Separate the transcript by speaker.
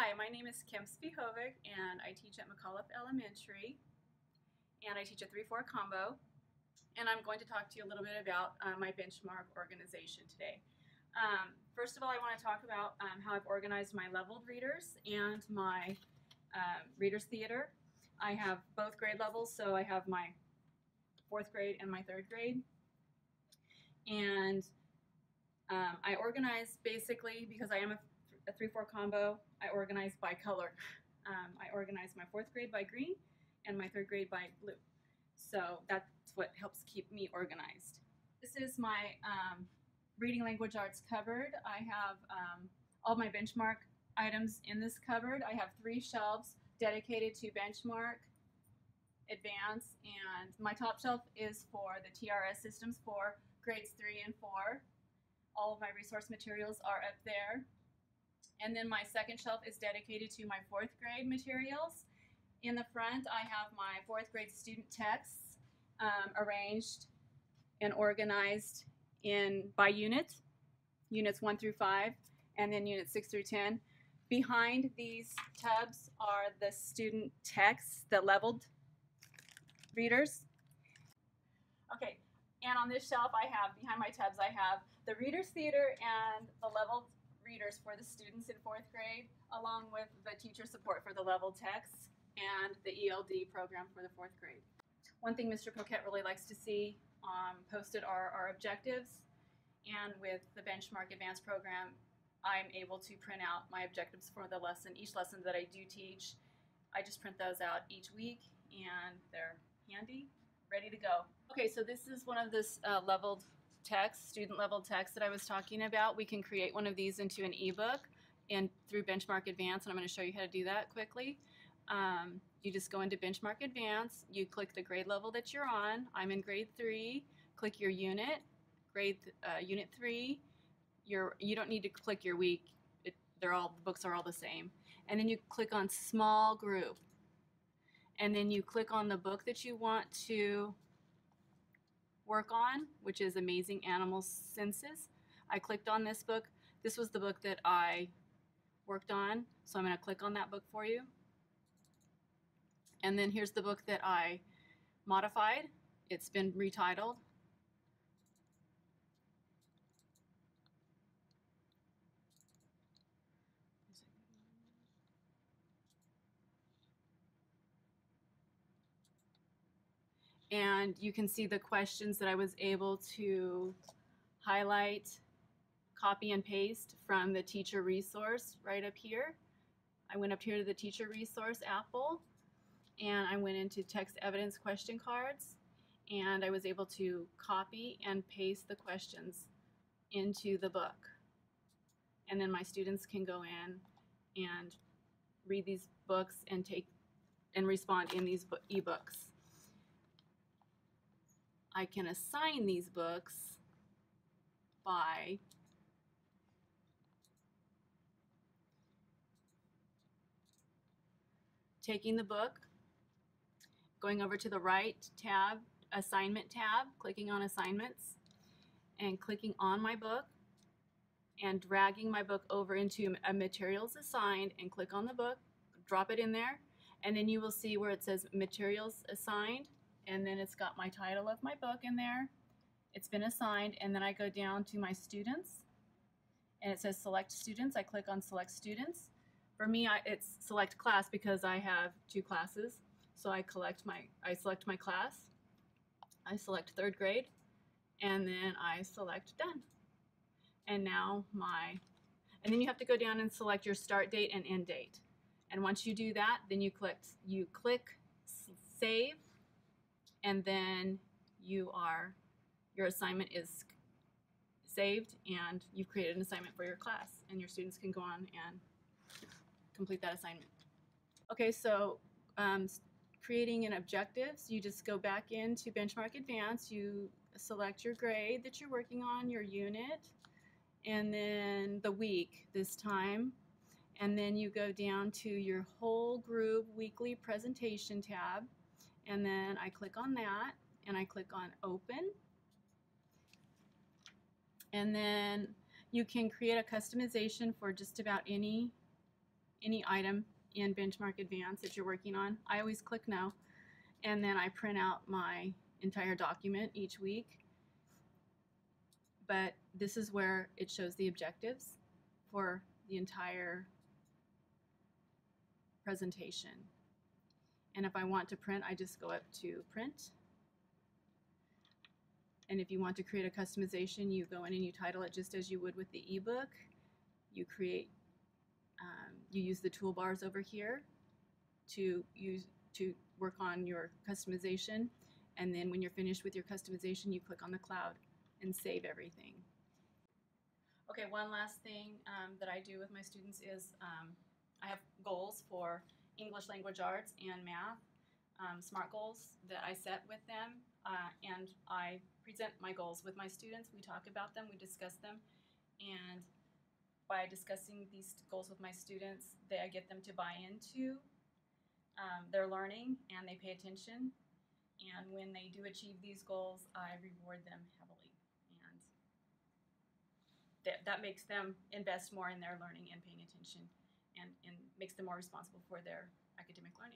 Speaker 1: Hi, my name is Kim Svihovec and I teach at McAuliffe Elementary and I teach a 3-4 combo, and I'm going to talk to you a little bit about my benchmark organization today. First of all, I want to talk about how I've organized my leveled readers and my readers theater. I have both grade levels, so I have my 4th grade and my 3rd grade, and I organize basically because I am a 3-4 combo. I organize by color. I organize my 4th grade by green and my 3rd grade by blue. So that's what helps keep me organized. This is my reading language arts cupboard. I have all my benchmark items in this cupboard. I have 3 shelves dedicated to benchmark, advance, and my top shelf is for the TRS systems for grades 3 and 4. All of my resource materials are up there. And then my second shelf is dedicated to my 4th grade materials. In the front, I have my 4th grade student texts arranged and organized by unit, units 1 through 5, and then units 6 through 10. Behind these tubs are the student texts, the leveled readers. Okay, and on this shelf behind my tubs, I have the Readers Theater and the leveled readers for the students in 4th grade, along with the teacher support for the leveled texts and the ELD program for the 4th grade. One thing Mr. Poquette really likes to see posted are our objectives, and with the Benchmark Advanced program, I'm able to print out my objectives for the lesson. Each lesson that I do teach, I just print those out each week, and they're handy, ready to go. Okay, so this is one of this leveled text, student level text that I was talking about. We can create one of these into an ebook and through Benchmark Advance, and I'm going to show you how to do that quickly. You just go into Benchmark Advance, you click the grade level that you're on. I'm in grade 3. Click your unit, unit 3. You don't need to click your week. The books are all the same. And then you click on small group, and then you click on the book that you want to work on, which is Amazing Animal Senses. I clicked on this book. This was the book that I worked on, so I'm going to click on that book for you. And then here's the book that I modified. It's been retitled. And you can see the questions that I was able to highlight, copy and paste from the teacher resource right up here. I went up here to the teacher resource Apple, and I went into text evidence question cards, and I was able to copy and paste the questions into the book. And then my students can go in and read these books and respond in these ebooks. I can assign these books by taking the book, going over to the right tab, Assignment tab, clicking on Assignments, and clicking on my book, and dragging my book over into a Materials Assigned, and click on the book, drop it in there, and then you will see where it says Materials Assigned, and then it's got my title of my book in there. It's been assigned, and then I go down to my students, and it says Select Students. I click on Select Students. For me, it's Select Class because I have 2 classes. So I select my class, I select 3rd grade, and then I select Done. And now and then you have to go down and select your start date and end date. And once you do that, then you click Save, and then your assignment is saved, and you've created an assignment for your class, and your students can go on and complete that assignment. Okay, so creating an objectives, you just go back into Benchmark Advance, you select your grade that you're working on, your unit, and then the week this time, and then you go down to your whole group weekly presentation tab, and then I click on that, and I click on Open, and then you can create a customization for just about any any item in Benchmark Advanced that you're working on, I always click no, and then I print out my entire document each week. But this is where it shows the objectives for the entire presentation. And if I want to print, I just go up to print. And if you want to create a customization, you go in and you title it just as you would with the ebook. You create, you use the toolbars over here to work on your customization. And then when you're finished with your customization, you click on the cloud and save everything. Okay, one last thing that I do with my students is I have goals for English language arts and math, SMART goals that I set with them, and I present my goals with my students. We talk about them, we discuss them, and by discussing these goals with my students, I get them to buy into their learning, and they pay attention. And when they do achieve these goals, I reward them heavily. And that makes them invest more in their learning and paying attention, and makes them more responsible for their academic learning.